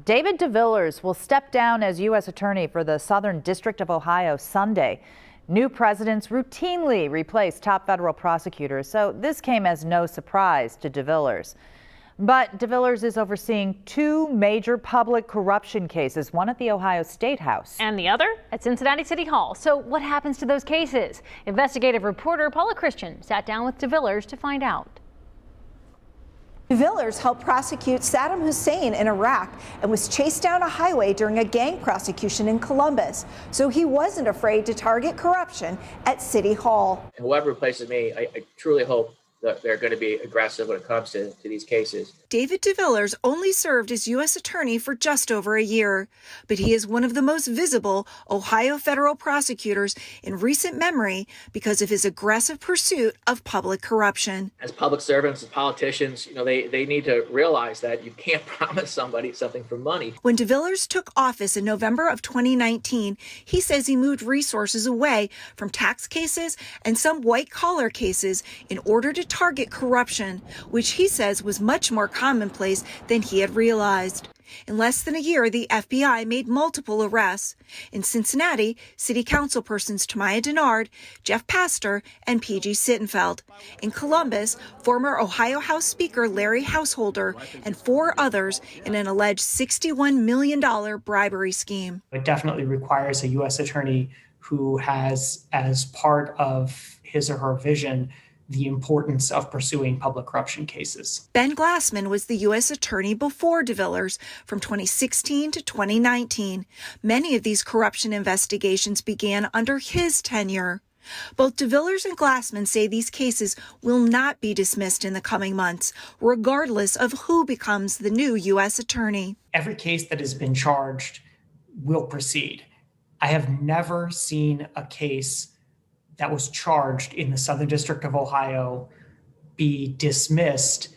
David DeVillers will step down as U.S. Attorney for the Southern District of Ohio Sunday. New presidents routinely replace top federal prosecutors, so this came as no surprise to DeVillers. But DeVillers is overseeing two major public corruption cases, one at the Ohio State House and the other at Cincinnati City Hall. So what happens to those cases? Investigative reporter Paula Christian sat down with DeVillers to find out. DeVillers helped prosecute Saddam Hussein in Iraq and was chased down a highway during a gang prosecution in Columbus. So he wasn't afraid to target corruption at City Hall. Whoever replaces me, I truly hope that they're going to be aggressive when it comes to these cases. David DeVillers only served as U.S. Attorney for just over a year, but he is one of the most visible Ohio federal prosecutors in recent memory because of his aggressive pursuit of public corruption. As public servants, as politicians, they need to realize that you can't promise somebody something for money. When DeVillers took office in November of 2019, he says he moved resources away from tax cases and some white-collar cases in order to target corruption, which he says was much more commonplace than he had realized. In less than a year, the FBI made multiple arrests. In Cincinnati, City Councilpersons Tamaya Denard, Jeff Pastor, and P.G. Sittenfeld. In Columbus, former Ohio House Speaker Larry Householder and four others in an alleged $61 million bribery scheme. It definitely requires a U.S. attorney who has, as part of his or her vision, the importance of pursuing public corruption cases. Ben Glassman was the U.S. attorney before DeVillers from 2016 to 2019. Many of these corruption investigations began under his tenure. Both DeVillers and Glassman say these cases will not be dismissed in the coming months, regardless of who becomes the new U.S. attorney. Every case that has been charged will proceed. I have never seen a case that was charged in the Southern District of Ohio be dismissed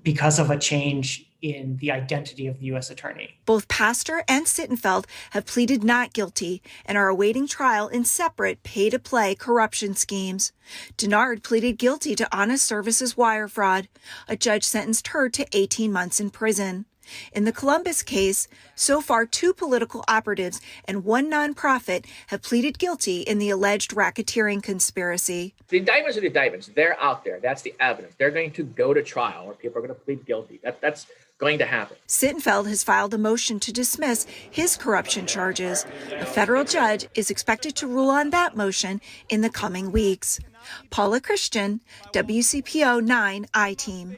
because of a change in the identity of the U.S. attorney. Both Pastor and Sittenfeld have pleaded not guilty and are awaiting trial in separate pay-to-play corruption schemes. Denard pleaded guilty to honest services wire fraud. A judge sentenced her to 18 months in prison. In the Columbus case, so far 2 political operatives and 1 nonprofit have pleaded guilty in the alleged racketeering conspiracy. The indictments are the indictments. They're out there. That's the evidence. They're going to go to trial, or people are going to plead guilty. That's going to happen. Sittenfeld has filed a motion to dismiss his corruption charges. A federal judge is expected to rule on that motion in the coming weeks. Paula Christian, WCPO 9 I-Team.